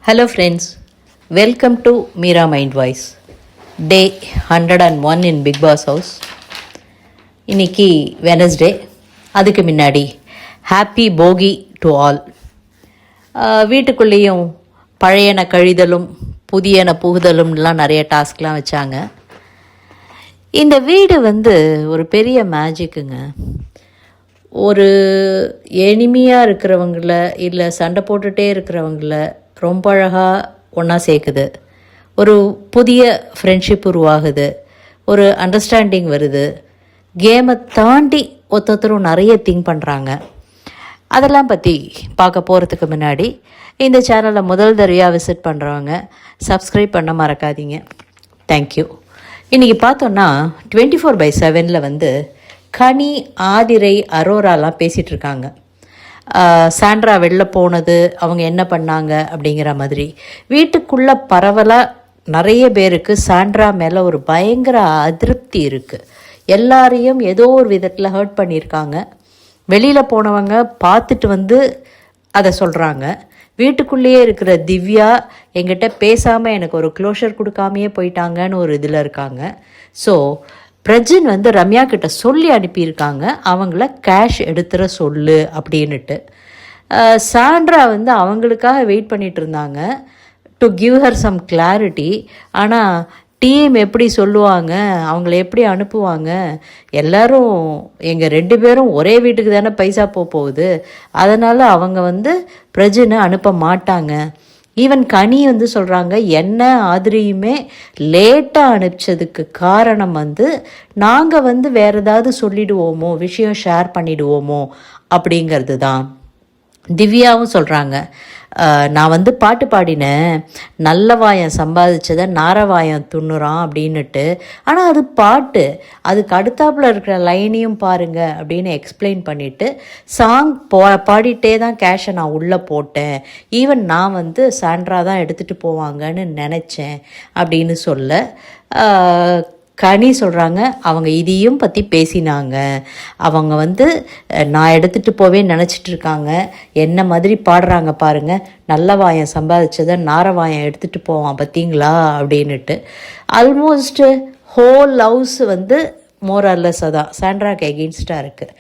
Hello friends, welcome to Meera Mind Voice. Day 101 in Big Boss House. இன்னைக்கு Wednesday. அதுக்கு முன்னாடி happy Bogi to all. வீட்டுக்குள்ளேயும் பழையன கழிதலும் புதியன புகுதலும்லாம் நிறைய டாஸ்க்லாம் வச்சாங்க. இந்த வீடு ஒரு பெரிய மேஜிக்குங்க. ஒரு எளிமையாக இருக்கிறவங்கள இல்லை சண்டை போட்டுகிட்டே இருக்கிறவங்கள ரொம்ப அழகாக ஒன்றா சேர்க்குது. ஒரு புதிய ஃப்ரெண்ட்ஷிப் உருவாகுது, ஒரு அண்டர்ஸ்டாண்டிங் வருது. கேமை தாண்டி ஒருத்தரும் நிறைய திங்க் பண்ணுறாங்க. அதெல்லாம் பற்றி பார்க்க போகிறதுக்கு முன்னாடி இந்த சேனலை முதல் தடவையாக விசிட் பண்ணுறவங்க சப்ஸ்கிரைப் பண்ண மறக்காதீங்க. தேங்க்யூ. இன்றைக்கி பார்த்தோன்னா 24/7 கனி, ஆதிரை, அரோராலாம் பேசிகிட்டு இருக்காங்க. சாண்ட்ரா வெளில போனது, அவங்க என்ன பண்ணாங்க அப்படிங்கிற மாதிரி. வீட்டுக்குள்ளே பரவலாக நிறைய பேருக்கு சாண்ட்ரா மேலே ஒரு பயங்கர அதிருப்தி இருக்குது. எல்லாரையும் ஏதோ ஒரு விதத்தில் ஹர்ட் பண்ணியிருக்காங்க. வெளியில் போனவங்க பார்த்துட்டு அதை சொல்கிறாங்க. வீட்டுக்குள்ளேயே இருக்கிற திவ்யா என்கிட்ட பேசாமல் எனக்கு ஒரு க்ளோஷர் கொடுக்காமையே போயிட்டாங்கன்னு ஒரு இதில் இருக்காங்க. ஸோ பிரஜின் ரம்யா கிட்ட சொல்லி அனுப்பியிருக்காங்க, அவங்கள கேஷ் எடுத்துகிற சொல்லு அப்படின்னுட்டு. சாண்ட்ரா அவங்களுக்காக வெயிட் பண்ணிகிட்டு இருந்தாங்க to give her some clarity. ஆனால் டீம் எப்படி சொல்லுவாங்க, அவங்கள எப்படி அனுப்புவாங்க? எல்லாரும் எங்கள் 2 பேரும் ஒரே வீட்டுக்கு தானே பைசா போகுது, அதனால் அவங்க பிரஜினை அனுப்ப மாட்டாங்க. ஈவன் கனி சொல்கிறாங்க, என்ன ஆதிரியுமே லேட்டாக அனுப்பிச்சதுக்கு காரணம் நாங்கள் வேறு ஏதாவது சொல்லிடுவோமோ, விஷயம் ஷேர் பண்ணிடுவோமோ அப்படிங்கிறது தான். திவ்யாவும் சொல்கிறாங்க, நான் பாட்டு பாடினேன், நல்ல வாயம் சம்பாதிச்சதை நாரவாயம் துண்ணுறான் அப்படின்னுட்டு. ஆனால் அது பாட்டு, அதுக்கு அடுத்தாப்பில் இருக்கிற லைனையும் பாருங்க அப்படின்னு எக்ஸ்பிளைன் பண்ணிவிட்டு சாங் பாடிட்டே தான் கேஷை நான் உள்ளே போட்டேன். ஈவன் நான் சாண்ட்ரா தான் எடுத்துகிட்டு போவாங்கன்னு நினச்சேன் அப்படின்னு சொல்ல கனி சொல்கிறாங்க, அவங்க இதையும் பற்றி பேசினாங்க. அவங்க நான் எடுத்துகிட்டு போவே நினச்சிட்டு இருக்காங்க. என்ன மாதிரி பாடுறாங்க பாருங்கள், நல்ல வாயம் சம்பாதிச்சதை நாரவாயம் எடுத்துகிட்டு போவான் பார்த்தீங்களா அப்படின்னுட்டு. ஆல்மோஸ்ட் ஹோல் ஹவுஸ் மோரல்லஸாக தான் சாண்ட்ராக்கு எகெயின்ஸ்டாக இருக்குது.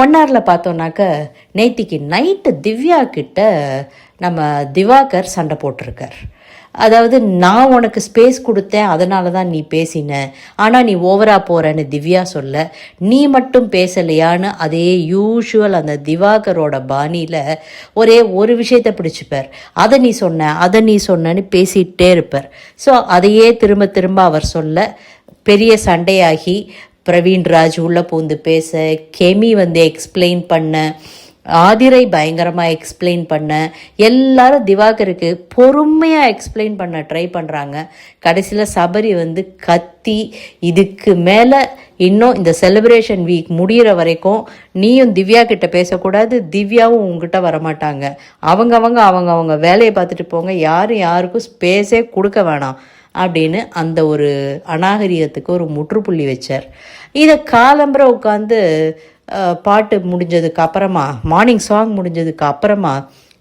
1 ஹவரில் பார்த்தோன்னாக்க நேத்திக்கு நைட்டு திவ்யா கிட்ட நம்ம திவாகர் சண்டை போட்டிருக்கார். அதாவது நான் உனக்கு ஸ்பேஸ் கொடுத்தேன், அதனால தான் நீ பேசின, ஆனால் நீ ஓவராக போகிறன்னு திவ்யா சொல்ல, நீ மட்டும் பேசலையான்னு அதே யூஷுவல் அந்த திவாகரோட பாணியில் ஒரே ஒரு விஷயத்தை பிடிச்சிப்பார். அதை நீ சொன்னன்னு பேசிகிட்டே இருப்பார். ஸோ அதையே திரும்ப திரும்ப அவர் சொல்ல பெரிய சண்டையாகி பிரவீன்ராஜ் உள்ளே பூந்து பேச, கெமி எக்ஸ்பிளைன் பண்ண, ஆதிரை பயங்கரமாக எக்ஸ்பிளைன் பண்ண, எல்லாரும் திவாகருக்கு பொறுமையாக எக்ஸ்பிளைன் பண்ண ட்ரை பண்ணுறாங்க. கடைசியில் சபரி கத்தி, இதுக்கு மேலே இன்னும் இந்த செலிப்ரேஷன் வீக் முடிகிற வரைக்கும் நீயும் திவ்யா கிட்ட பேசக்கூடாது, திவ்யாவும் உங்ககிட்ட வரமாட்டாங்க, அவங்க வேலையை பார்த்துட்டு போங்க, யாருக்கும் ஸ்பேஸே கொடுக்க வேணாம் அப்படின்னு அந்த ஒரு அநாகரிகத்துக்கு ஒரு முற்றுப்புள்ளி வச்சார். இதை காலம்பரை உட்காந்து பாட்டு முடிஞ்சதுக்கு அப்புறமா, மார்னிங் சாங் முடிஞ்சதுக்கு அப்புறமா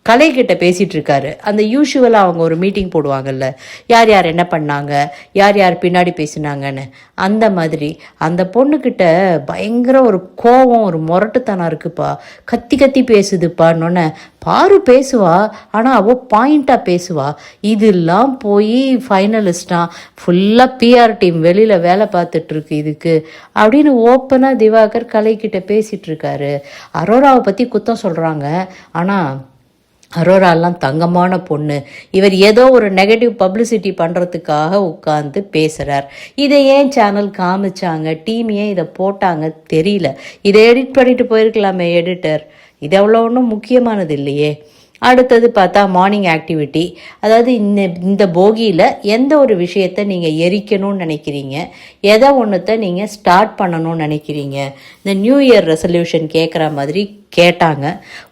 கலைக்கிட்ட பேசிகிட்டு இருக்காரு. அந்த யூஷுவலாக அவங்க ஒரு மீட்டிங் போடுவாங்கல்ல, யார் யார் என்ன பண்ணாங்க, யார் யார் பின்னாடி பேசினாங்கன்னு. அந்த மாதிரி அந்த பொண்ணுக்கிட்ட பயங்கர ஒரு கோபம், ஒரு முரட்டுத்தனம் இருக்குப்பா, கத்தி கத்தி பேசுதுப்பான்னொன்னே, பாரு பேசுவா, ஆனால் அவள் பாயிண்ட்டாக பேசுவா, இதெல்லாம் போய் ஃபைனலிஸ்டாக ஃபுல்லாக பிஆர் டீம் வெளியில் வேலை பார்த்துட்ருக்கு இதுக்கு அப்படின்னு ஓப்பனாக திவாகர் கலைக்கிட்ட பேசிகிட்டு இருக்காரு. அரோராவை பற்றி குத்தம் சொல்கிறாங்க, ஆனால் அரோராலாம் தங்கமான பொண்ணு, இவர் ஏதோ ஒரு நெகட்டிவ் பப்ளிசிட்டி பண்ணுறதுக்காக உட்காந்து பேசுகிறார். இதை ஏன் சேனல் காமிச்சாங்க, டீம் ஏன் இதை போட்டாங்க தெரியல. இதை எடிட் பண்ணிட்டு போயிருக்கலாமே எடிட்டர், இது அவ்வளோ ஒன்றும் முக்கியமானது இல்லையே. அடுத்தது பார்த்தா மார்னிங் ஆக்டிவிட்டி. அதாவது இந்த போகியில் எந்த ஒரு விஷயத்தை நீங்கள் எரிக்கணும்னு நினைக்கிறீங்க, எதை ஒன்றுத்தை நீங்கள் ஸ்டார்ட் பண்ணணும்னு நினைக்கிறீங்க, இந்த நியூ இயர் ரெசல்யூஷன் கேட்குற மாதிரி கேட்டாங்க.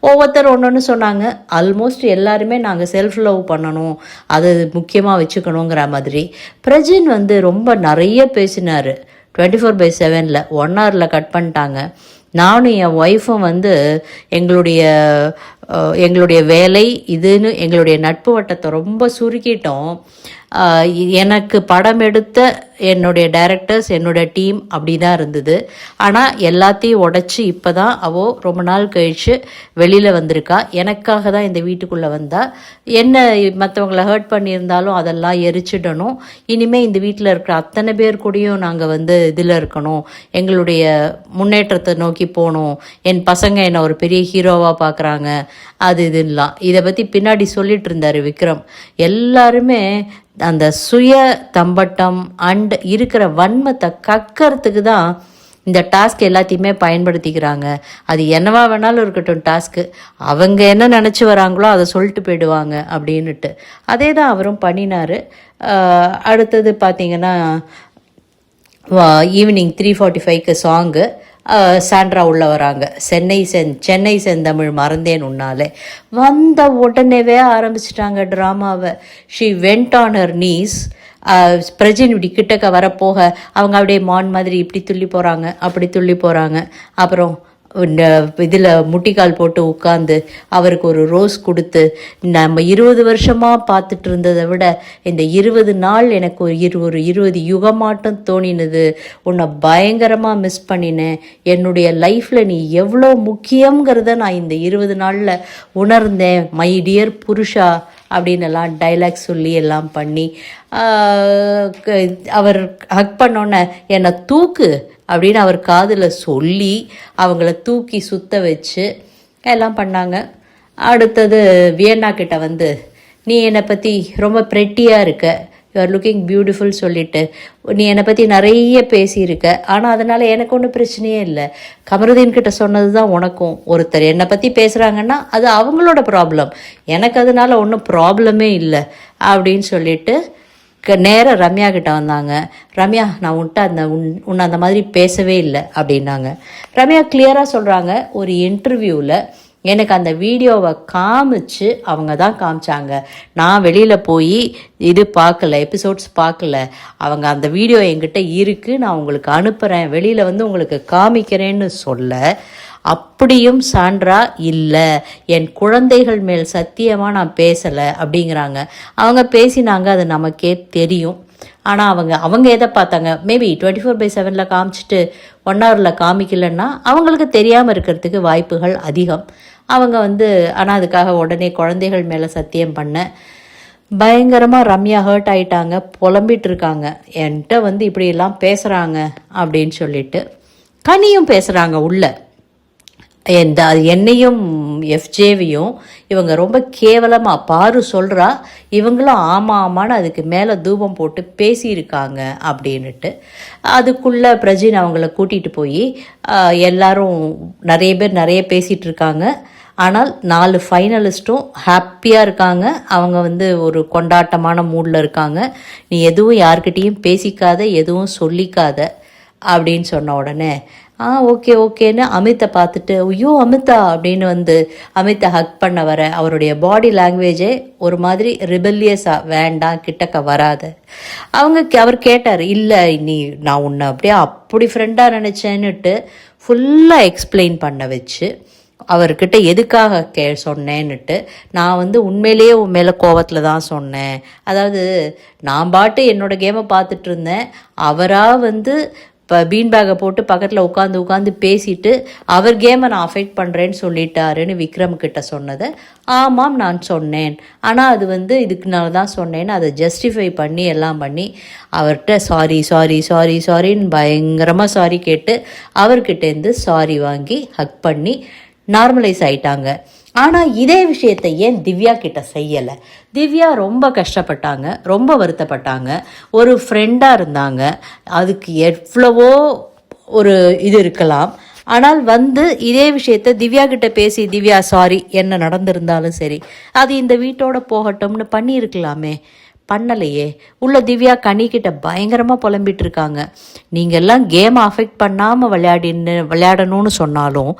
ஒவ்வொருத்தர் ஒன்று சொன்னாங்க. ஆல்மோஸ்ட் எல்லாருமே நாங்கள் செல்ஃப் லவ் பண்ணணும், அது முக்கியமாக வச்சுக்கணுங்கிற மாதிரி. பிரஜின் ரொம்ப நிறைய பேசினார். 24/7 1 ஹவரில் கட் பண்ணிட்டாங்க. நானும் என் ஒய்ஃபும் எங்களுடைய எங்களுடைய வேலை இதுன்னு எங்களுடைய நட்பு வட்டத்தை ரொம்ப சுருக்கிட்டோம். எனக்கு படம் எடுத்த என்னுடைய டைரக்டர்ஸ், என்னோடய டீம் அப்படி தான் இருந்தது. ஆனால் எல்லாத்தையும் உடச்சி இப்போ தான் ரொம்ப நாள் கழித்து வெளியில் வந்திருக்கா. எனக்காக தான் இந்த வீட்டுக்குள்ளே வந்தால். என்ன மற்றவங்களை ஹர்ட் பண்ணியிருந்தாலும் அதெல்லாம் எரிச்சிடணும். இனிமேல் இந்த வீட்டில் இருக்கிற அத்தனை பேர் கூடயும் நாங்கள் இதில் இருக்கணும், எங்களுடைய முன்னேற்றத்தை நோக்கி போகணும், என் பசங்க என்னை ஒரு பெரிய ஹீரோவாக பார்க்குறாங்க, அது இதுலாம் இதை பற்றி பின்னாடி சொல்லிட்டு இருந்தார் விக்ரம். எல்லாருமே அந்த சுய தம்பட்டம் அண்ட் இருக்கிற வன்மத்தை கக்கிறதுக்கு தான் இந்த டாஸ்க் எல்லாத்தையுமே பயன்படுத்திக்கிறாங்க. அது என்னவா வேணாலும் இருக்கட்டும், டாஸ்க்கு அவங்க என்ன நினச்சி வராங்களோ அதை சொல்லிட்டு போயிடுவாங்க அப்படின்னுட்டு. அதே தான் அவரும் பண்ணினார். அடுத்தது பார்த்திங்கன்னா ஈவினிங் 3:45க்கு சாங்கு. சாண்ட்ரா உள்ளே வராங்க. சென்னை செந்தமிழ் மறந்தேன் உன்னாலே வந்த உடனேவே ஆரம்பிச்சிட்டாங்க ட்ராமாவை. She went on her knees. Prajin இப்படி கிட்டக்க வரப்போக அவங்க அப்படியே மான் மாதிரி இப்படி துள்ளி போகிறாங்க, அப்படி துள்ளி போகிறாங்க. அப்புறம் இதில் முட்டிக்கால் போட்டு உட்காந்து அவருக்கு ஒரு ரோஸ் கொடுத்து, நம்ம 20 வருஷமாக பார்த்துட்டு இருந்ததை விட இந்த 20 நாள் எனக்கு ஒரு 20 யுகமாட்டம் தோணினது, உன்னை பயங்கரமாக மிஸ் பண்ணினேன், என்னுடைய லைஃப்பில் நீ எவ்வளோ முக்கியங்கிறத நான் இந்த 20 நாளில் உணர்ந்தேன், மை டியர் புருஷா அப்படின்னு எல்லாம் டைலாக் சொல்லி எல்லாம் பண்ணி அவர் ஹக் பண்ணோன்னே என்னை தூக்கு அப்படின்னு அவர் காதில் சொல்லி அவங்கள தூக்கி சுத்த வச்சு எல்லாம் பண்ணாங்க. அடுத்தது வியன்னா கிட்ட நீ என்னை பற்றி ரொம்ப ப்ரெட்டியாக இருக்க, யூ ஆர் லுக்கிங் பியூட்டிஃபுல் சொல்லிவிட்டு நீ என்னை பற்றி நிறைய பேசியிருக்க, ஆனால் அதனால் எனக்கு ஒன்றும் பிரச்சனையே இல்லை. கமருதீன் கிட்ட சொன்னது தான் உனக்கும். ஒருத்தர் என்னை பற்றி பேசுகிறாங்கன்னா அது அவங்களோட ப்ராப்ளம், எனக்கு அதனால் ஒன்றும் ப்ராப்ளமே இல்லை அப்படின்னு சொல்லிட்டு நேராக ரம்யா கிட்ட வந்தாங்க. ரம்யா, நான் உன்னை அந்த மாதிரி பேசவே இல்லை அப்படின்னாங்க. ரம்யா கிளியராக சொல்கிறாங்க, ஒரு இன்டர்வியூவில் எனக்கு அந்த வீடியோவை காமிச்சு அவங்க தான் காமிச்சாங்க, நான் வெளியில் போய் இது பார்க்கல, எபிசோட்ஸ் பார்க்கல, அவங்க அந்த வீடியோ என்கிட்ட இருக்குது, நான் உங்களுக்கு அனுப்புகிறேன், வெளியில் உங்களுக்கு காமிக்கிறேன்னு சொல்ல, அப்படியும் சாண்ட்ரா இல்லை, என் குழந்தைகள் மேல் சத்தியமாக நான் பேசலை அப்படிங்கிறாங்க. அவங்க பேசினாங்க, அது நமக்கே தெரியும். ஆனால் அவங்க எதை பார்த்தாங்க, மேபி 24/7 காமிச்சிட்டு 1 ஹவரில் காமிக்கலன்னா அவங்களுக்கு தெரியாமல் இருக்கிறதுக்கு வாய்ப்புகள் அதிகம். அவங்க ஆனால் அதுக்காக உடனே குழந்தைகள் மேலே சத்தியம் பண்ண பயங்கரமாக ரம்யா ஹர்ட் ஆகிட்டாங்க, புலம்பிட்டு இருக்காங்க, என்கிட்ட இப்படியெல்லாம் பேசுகிறாங்க அப்படின்னு சொல்லிட்டு. கனியும் பேசுகிறாங்க உள்ள, என்னையும் எஃப்ஜேவையும் இவங்க ரொம்ப கேவலமாக பாரு சொல்கிறா, இவங்களும் ஆமான்னு அதுக்கு மேலே தூபம் போட்டு பேசியிருக்காங்க அப்படின்ட்டு. அதுக்குள்ளே பிரஜின் அவங்கள கூட்டிகிட்டு போய் எல்லாரும் நிறைய பேர் நிறைய பேசிகிட்டு இருக்காங்க. ஆனால் 4 ஃபைனலிஸ்ட்டும் ஹாப்பியாக இருக்காங்க. அவங்க ஒரு கொண்டாட்டமான மூடில் இருக்காங்க. நீ எதுவும் யார்கிட்டையும் பேசிக்காத, எதுவும் சொல்லிக்காத அப்படின்னு சொன்ன உடனே ஓகேன்னு அமித்தை பார்த்துட்டு, ஐயோ அமிதா அப்படின்னு அமித்தை ஹக் பண்ண வர அவருடைய பாடி லாங்குவேஜே ஒரு மாதிரி ரிபல்லியஸாக, வேண்டாம் கிட்டக்க வராத. அவர் கேட்டார், இல்லை நான் உன்னை அப்படி ஃப்ரெண்டாக நினச்சேன்னுட்டு ஃபுல்லாக எக்ஸ்பிளைன் பண்ண வச்சு அவர்கிட்ட எதுக்காக சொன்னேன்னுட்டு, நான் உண்மையிலேயே உன் மேலே கோவத்தில் தான் சொன்னேன், அதாவது நான் பாட்டு என்னோடய கேமை பார்த்துட்டு இருந்தேன், அவராக இப்போ பீன் பேக்கை போட்டு பக்கத்தில் உட்காந்து பேசிட்டு அவர் கேமை நான் அஃபெக்ட் பண்ணுறேன்னு சொல்லிட்டாருன்னு விக்ரம் கிட்ட சொன்னதை ஆமாம் நான் சொன்னேன், ஆனால் அது இதுக்குனால தான் சொன்னேன்னு அதை ஜஸ்டிஃபை பண்ணி எல்லாம் பண்ணி அவர்கிட்ட சாரின்னு பயங்கரமாக சாரி கேட்டு அவர்கிட்டேருந்து சாரி வாங்கி ஹக் பண்ணி நார்மலைஸ் ஆயிட்டாங்க. ஆனால் இதே விஷயத்தை ஏன் திவ்யா கிட்ட செய்யலை? திவ்யா ரொம்ப கஷ்டப்பட்டாங்க, ரொம்ப வருத்தப்பட்டாங்க, ஒரு ஃப்ரெண்டாக இருந்தாங்க, அதுக்கு எவ்வளவோ ஒரு இது இருக்கலாம். ஆனால் இதே விஷயத்த திவ்யா கிட்ட பேசி, திவ்யா சாரி, என்ன நடந்திருந்தாலும் சரி அது இந்த வீட்டோட போகட்டும்னு பண்ணியிருக்கலாமே, பண்ணலையே. உள்ள திவ்யா கனிக்கிட்ட பயங்கரமாக புலம்பிட்டு இருக்காங்க. நீங்கள் எல்லாம் கேமை அஃபெக்ட் பண்ணாமல் விளையாடணும்னு சொன்னாலும்,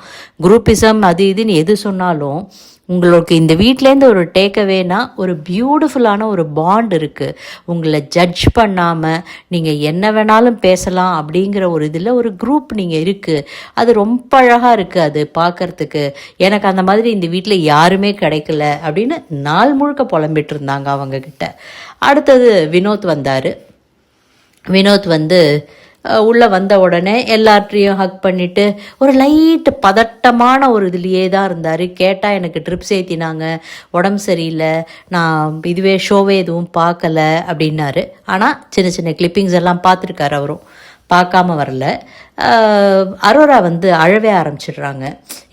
குரூப்பிசம் அது இதுன்னு எது சொன்னாலும் உங்களுக்கு இந்த வீட்டிலேருந்து ஒரு டேக்அவேனா ஒரு பியூட்டிஃபுல்லான ஒரு பாண்ட் இருக்குது. உங்களை ஜட்ஜ் பண்ணாமல் நீங்கள் என்ன வேணாலும் பேசலாம் அப்படிங்கிற ஒரு இதில் ஒரு குரூப் நீங்கள் இருக்குது. அது ரொம்ப அழகாக இருக்குது அது பார்க்குறதுக்கு. எனக்கு அந்த மாதிரி இந்த வீட்டில் யாருமே கிடைக்கல அப்படின்னு நாள் முழுக்க புலம்பிட்டு இருந்தாங்க அவங்கக்கிட்ட. அடுத்தது வினோத் வந்தார். வினோத் வந்து உள்ளே வந்த உடனே எல்லார்ட்டையும் ஹக் பண்ணிவிட்டு ஒரு லைட்டு பதட்டமான ஒரு இதுலேயே தான் இருந்தார். கேட்டால் எனக்கு ட்ரிப்ஸ் ஏற்றினாங்க, உடம்பு சரியில்லை, நான் இதுவே ஷோவே எதுவும் பார்க்கல அப்படின்னாரு. ஆனால் சின்ன சின்ன கிளிப்பிங்ஸ் எல்லாம் பார்த்துருக்காரு, அவரும் பார்க்காம வரல. அரோரா வந்து அழவே ஆரம்பிச்சிடுறாங்க.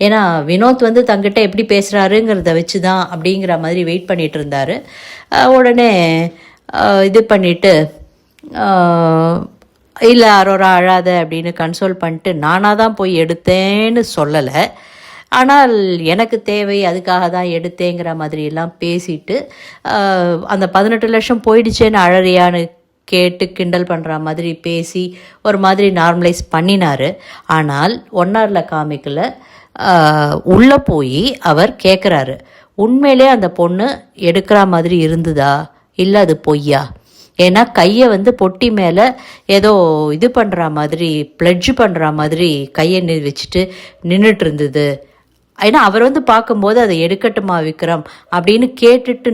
ஏன்னா வினோத் வந்து தங்கிட்ட எப்படி பேசுகிறாருங்கிறத வச்சு தான் அப்படிங்கிற மாதிரி வெயிட் பண்ணிகிட்டு இருந்தார். உடனே இது பண்ணிவிட்டு இல்லை அரோரா அழாத அப்படின்னு கன்சோல் பண்ணிட்டு நானாக தான் போய் எடுத்தேன்னு சொல்லலை, ஆனால் எனக்கு தேவை அதுக்காக தான் எடுத்தேங்கிற மாதிரியெல்லாம் பேசிட்டு அந்த 18 லட்சம் போயிடுச்சேன்னு அழறியான்னு கேட்டு கிண்டல் பண்ணுற மாதிரி பேசி ஒரு மாதிரி நார்மலைஸ் பண்ணினார். ஆனால் ஒன்னாரில் காமிக்கல உள்ளே போய் அவர் கேட்குறாரு, உண்மையிலே அந்த பொண்ணு எடுக்கிற மாதிரி இருந்ததா இல்லை அது பொய்யா? ஏன்னா கையை வந்து பொட்டி மேலே ஏதோ இது பண்ணுற மாதிரி பிளட்ஜ் பண்ணுற மாதிரி கையை வச்சுட்டு நின்றுட்டு இருந்தது. ஏன்னா அவர் வந்து பார்க்கும்போது அதை எடுக்கட்டுமா விக்ரம் அப்படின்னு கேட்டுட்டு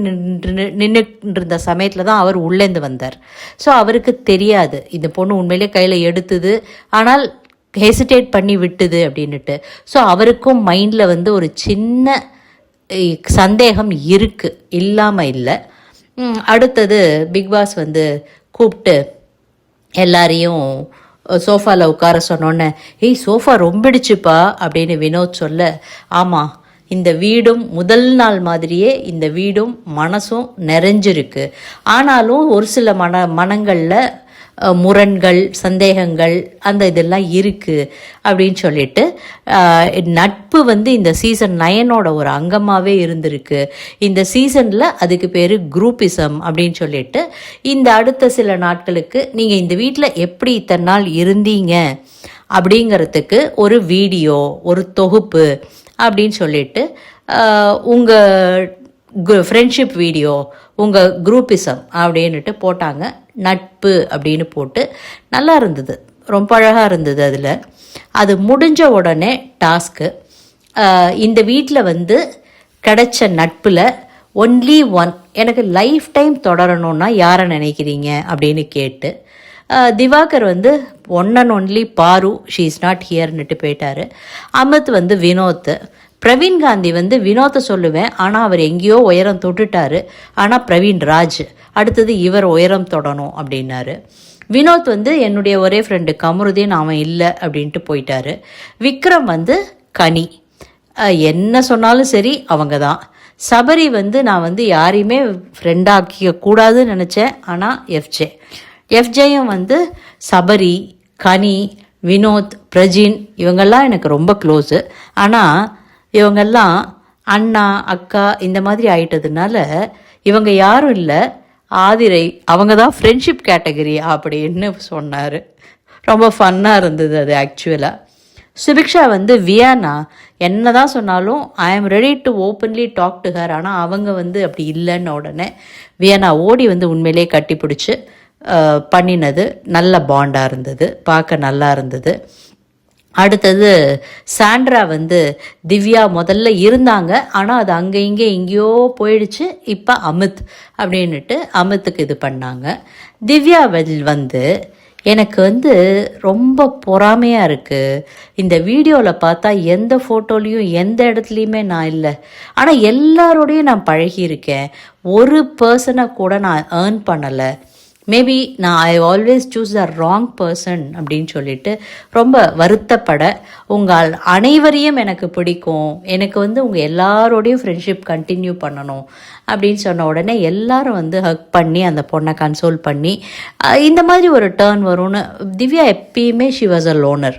நின்றுட்டு இருந்த சமயத்தில் தான் அவர் உள்ளேந்து வந்தார். ஸோ அவருக்கு தெரியாது இந்த பொண்ணு உண்மையிலே கையில் எடுத்தது, ஆனால் ஹெசிடேட் பண்ணி விட்டுது அப்படின்னுட்டு. ஸோ அவருக்கும் மைண்டில் வந்து ஒரு சின்ன சந்தேகம் இருக்குது, இல்லாமல் இல்லை. அடுத்தது பிக் பாஸ் வந்து கூப்பிட்டு எல்லாரையும் சோஃபாவில் உட்கார சொன்னோன்னே, ஏய் சோஃபா ரொம்பிடுச்சுப்பா அப்படின்னு வினோத் சொல்ல, ஆமாம் இந்த வீடும் முதல் நாள் மாதிரியே இந்த வீடும் மனசும் நிறைஞ்சிருக்கு. ஆனாலும் ஒரு சில மனங்களில் முரண்கள் சந்தேகங்கள் அந்த இதெல்லாம் இருக்குது அப்படின்னு சொல்லிட்டு நட்பு வந்து இந்த சீசன் 9 ஒரு அங்கமாகவே இருந்திருக்கு. இந்த சீசனில் அதுக்கு பேர் குரூப்பிசம் அப்படின்னு சொல்லிட்டு இந்த அடுத்த சில நாட்களுக்கு நீங்கள் இந்த வீட்டில் எப்படி இத்தனை நாள் இருந்தீங்க அப்படிங்கிறதுக்கு ஒரு வீடியோ ஒரு தொகுப்பு அப்படின்னு சொல்லிட்டு உங்கள் ஃப்ரெண்ட்ஷிப் வீடியோ உங்கள் குரூப்பிசம் அப்படின்ட்டு போட்டாங்க. நட்பு அப்படின்னு போட்டு நல்லா இருந்தது, ரொம்ப அழகாக இருந்தது. அதில் அது முடிஞ்ச உடனே டாஸ்க்கு, இந்த வீட்டில் வந்து கிடைச்ச நட்பில் ஒன்லி ஒன் எனக்கு லைஃப் டைம் தொடரணும்னா யாரை நினைக்கிறீங்க அப்படின்னு கேட்டு திவாகர் வந்து ஒன் அண்ட் ஒன்லி பாரு, ஷீ இஸ் நாட் ஹியர்னுட்டு போயிட்டார். அமித் வந்து வினோத், பிரவீன் காந்தி வந்து வினோத்தை சொல்லுவேன் ஆனால் அவர் எங்கேயோ உயரம் தொட்டுட்டார், ஆனால் பிரவீன் ராஜ் அடுத்தது இவர் உயரம் தொடணும் அப்படின்னாரு. வினோத் வந்து என்னுடைய ஒரே ஃப்ரெண்டு கமருதீன், அவன் இல்லை அப்படின்ட்டு போயிட்டாரு. விக்ரம் வந்து கனி, என்ன சொன்னாலும் சரி அவங்க தான். சபரி வந்து நான் வந்து யாரையுமே ஃப்ரெண்டாக்கிக்க கூடாதுன்னு நினச்சேன், ஆனால் எஃப்ஜேயும் வந்து சபரி கனி வினோத் பிரஜின் இவங்கெல்லாம் எனக்கு ரொம்ப க்ளோஸு. ஆனால் இவங்கெல்லாம் அண்ணா அக்கா இந்த மாதிரி ஆயிட்டதுனால இவங்க யாரும் இல்லை, ஆதிரை அவங்க தான் ஃப்ரெண்ட்ஷிப் கேட்டகரி அப்படின்னு சொன்னார். ரொம்ப ஃபன்னாக இருந்தது அது ஆக்சுவலாக. சுபிக்ஷா வந்து வியானா என்ன தான் சொன்னாலும் I am ready to openly talk to her, ஆனால் அவங்க வந்து அப்படி இல்லைன்னு உடனே வியானா ஓடி வந்து உண்மையிலே கட்டி பிடிச்சி பண்ணினது நல்ல பாண்டாக இருந்தது, பார்க்க நல்லா இருந்தது. அடுத்தது சாண்ட்ரா வந்து திவ்யா முதல்ல இருந்தாங்க, ஆனால் அது அங்கே இங்கே எங்கேயோ போயிடுச்சு, இப்போ அமித் அப்படின்னுட்டு அமித்துக்கு இது பண்ணாங்க. திவ்யா வந்து எனக்கு வந்து ரொம்ப பொறாமையாக இருக்குது. இந்த வீடியோவில் பார்த்தா எந்த ஃபோட்டோலையும் எந்த இடத்துலையுமே நான் இல்லை, ஆனால் எல்லாரோடையும் நான் பழகியிருக்கேன், ஒரு பர்சனை கூட நான் ஏர்ன் பண்ணலை. மேபி நான் I always choose the wrong person அப்படின்னு சொல்லிட்டு ரொம்ப வருத்தப்பட, உங்கள் அனைவரையும் எனக்கு பிடிக்கும், எனக்கு வந்து உங்கள் எல்லாரோடையும் ஃப்ரெண்ட்ஷிப் கண்டினியூ பண்ணணும் அப்படின்னு சொன்ன உடனே எல்லாரும் வந்து ஹக் பண்ணி அந்த பொண்ணை கன்சோல் பண்ணி இந்த மாதிரி ஒரு டேர்ன் வரும்னு. திவ்யா எப்பயுமே ஷி வாஸ் அ லோனர்,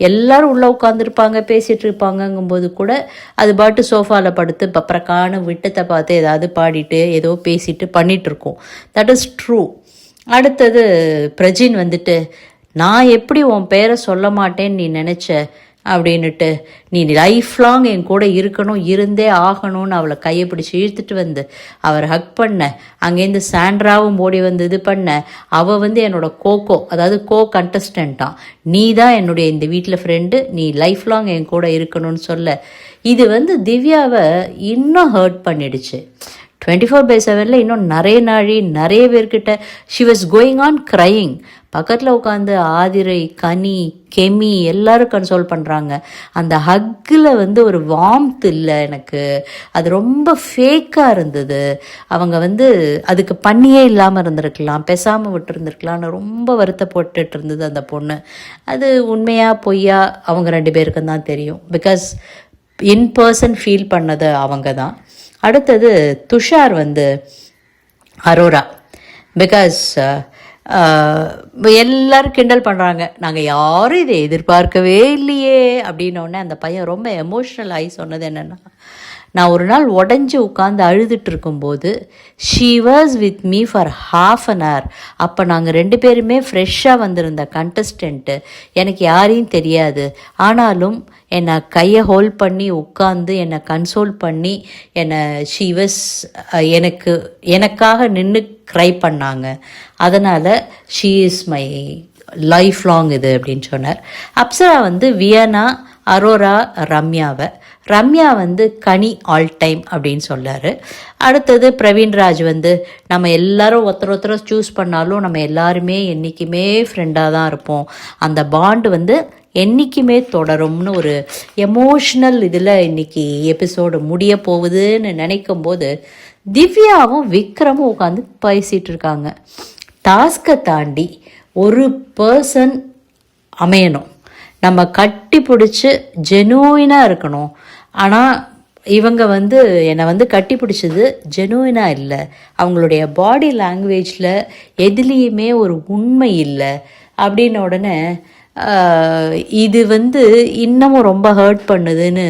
எல்லோரும் உள்ளே உட்காந்துருப்பாங்க பேசிகிட்டு இருப்பாங்கங்கும்போது கூட அது பாட்டு சோஃபாவில் படுத்து பப்பரக்கான விட்டத்தை பார்த்து ஏதாவது பாடிட்டு ஏதோ பேசிட்டு பண்ணிகிட்ருக்கோம். That is true. அடுத்தது பிரஜின் வந்துட்டு, நான் எப்படி உன் பேரை சொல்ல மாட்டேன்னு நீ நினச்ச, அப்படின்னுட்டு, நீ லைஃப் லாங் என் கூட இருக்கணும், இருந்தே ஆகணும்னு அவளை கையை பிடிச்சி இழுத்துட்டு வந்து அவர் ஹக் பண்ண, அங்கேருந்து சாண்ட்ராவும் ஓடி வந்து இது பண்ண, அவள் வந்து என்னோட கோகோ, அதாவது கண்டஸ்டண்ட்டான், நீ தான் என்னுடைய இந்த வீட்டில் ஃப்ரெண்டு, நீ லைஃப் லாங் என் கூட இருக்கணும்னு சொல்ல, இது வந்து திவ்யாவை இன்னும் ஹர்ட் பண்ணிடுச்சு. 24/7 இன்னும் நிறைய பேர்கிட்ட she was going on crying. பக்கத்தில் உட்காந்து ஆதிரை, கனி, கெமி எல்லாரும் கன்சோல் பண்ணுறாங்க. அந்த ஹக்கில் வந்து ஒரு வார்ம்த் இல்லை எனக்கு, அது ரொம்ப ஃபேக்காக இருந்தது. அவங்க வந்து அதுக்கு பண்ணியே இல்லாமல் இருந்திருக்கலாம், பேசாமல் விட்டுருந்துருக்கலாம்னு ரொம்ப வருத்தப்பட்டுட்டு இருந்தது அந்த பொண்ணு. அது உண்மையா பொய்யா அவங்க 2 பேருக்கும் தான் தெரியும். பிகாஸ் இன் பர்சன் ஃபீல் பண்ணது அவங்க தான். அடுத்தது துஷார் வந்து அரோரா. பிகாஸ் எல்லாரும் கிண்டல் பண்ணுறாங்க, நாங்கள் யாரும் இதை எதிர்பார்க்கவே இல்லையே அப்படின்னோடனே அந்த பையன் ரொம்ப எமோஷ்னல் ஆகி சொன்னது என்னென்னா, நான் ஒரு நாள் உடஞ்சி உட்காந்து அழுதுட்டு இருக்கும்போது she was with me for ½ an hour. அப்போ நாங்கள் 2 பேருமே ஃப்ரெஷ்ஷாக வந்திருந்த கண்டஸ்டண்ட்டு, எனக்கு யாரையும் தெரியாது, ஆனாலும் என்னை கையை ஹோல்ட் பண்ணி உட்காந்து என்னை கன்சோல் பண்ணி என்னை ஷீ வாஸ் எனக்காக நின்று க்ரை பண்ணாங்க. அதனால் she is my life long இது அப்படின்னு சொன்னார். அப்சரா வந்து வியனா, அரோரா, ரம்யா வந்து கனி ஆல் டைம் அப்படின்னு சொல்லார். அடுத்தது பிரவீன்ராஜ் வந்து நம்ம எல்லாரும் ஒருத்தர் சூஸ் பண்ணாலும் நம்ம எல்லாருமே என்றைக்குமே ஃப்ரெண்டாக தான் இருப்போம், அந்த பாண்டு வந்து என்றைக்குமே தொடரும்னு ஒரு எமோஷ்னல் இதில் இன்றைக்கி எபிசோடு முடிய போகுதுன்னு நினைக்கும் போது திவ்யாவும் விக்ரமும் உட்காந்து பேசிகிட்டு இருக்காங்க. டாஸ்கை தாண்டி ஒரு பர்சன் அமையணும், நம்ம கட்டி பிடிச்சி ஜெனுவினாக இருக்கணும். ஆனால் இவங்க வந்து என்னை வந்து கட்டி பிடிச்சது ஜெனுவினாக இல்லை, அவங்களுடைய பாடி லாங்குவேஜில் எதுலேயுமே ஒரு உண்மை இல்லை அப்படின்ன உடனே இது வந்து இன்னமும் ரொம்ப ஹர்ட் பண்ணுதுன்னு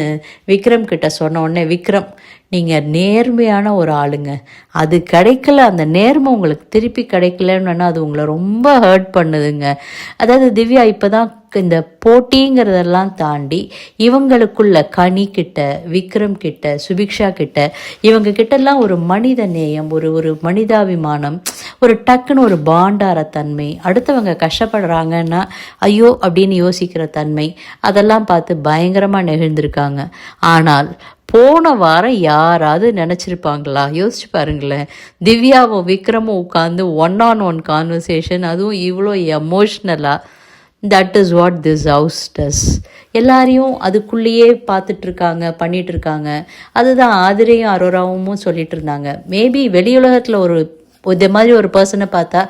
விக்ரம் கிட்ட சொன்ன உடனே, விக்ரம் நீங்கள் நேர்மையான ஒரு ஆளுங்க, அது கிடைக்கல, அந்த நேர்மை உங்களுக்கு திருப்பி கிடைக்கலன்னு அது உங்களை ரொம்ப ஹர்ட் பண்ணுதுங்க. அதாவது திவ்யா இப்போ தான் இந்த போட்டிங்கிறதெல்லாம் தாண்டி இவங்களுக்குள்ள கனி கிட்ட, விக்ரம் கிட்ட, சுபிக்ஷா கிட்ட, இவங்க கிட்டலாம் ஒரு மனித நேயம், ஒரு மனிதாபிமானம், ஒரு டக்குன்னு ஒரு பாண்டார தன்மை, அடுத்தவங்க கஷ்டப்படுறாங்கன்னா ஐயோ அப்படின்னு யோசிக்கிற தன்மை, அதெல்லாம் பார்த்து பயங்கரமாக நெகிழ்ந்திருக்காங்க. ஆனால் போன வாரம் யாராவது நினச்சிருப்பாங்களா? யோசிச்சு பாருங்களேன், திவ்யாவும் விக்ரமும் உட்காந்து 1-on-1 கான்வர்சேஷன், அதுவும் இவ்வளோ எமோஷ்னலாக. That is what this house does. எல்லாரையும் அதுக்குள்ளேயே பார்த்துட்ருக்காங்க, பண்ணிகிட்ருக்காங்க. அதுதான் ஆதிரையும் அரோராவும் சொல்லிட்டு இருந்தாங்க. மேபி வெளியுலகத்தில் இதே மாதிரி ஒரு பர்சனை பார்த்தா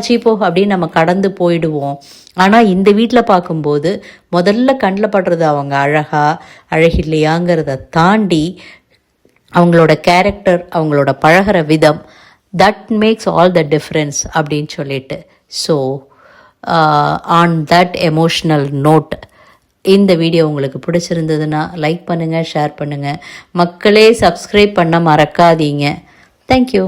சீப்போ அப்படின்னு நம்ம கடந்து போயிடுவோம். ஆனால் இந்த வீட்டில் பார்க்கும்போது முதல்ல கண்ணில் படுறது அவங்க அழகில்லையாங்கிறத தாண்டி அவங்களோட கேரக்டர், அவங்களோட பழகிற விதம், that makes all the difference அப்படின்னு சொல்லிட்டு. So on that emotional note இந்த வீடியோ உங்களுக்கு பிடிச்சிருந்ததுன்னா லைக் பண்ணுங்கள், ஷேர் பண்ணுங்கள். மக்களே சப்ஸ்கிரைப் பண்ண மறக்காதீங்க. தேங்க்யூ.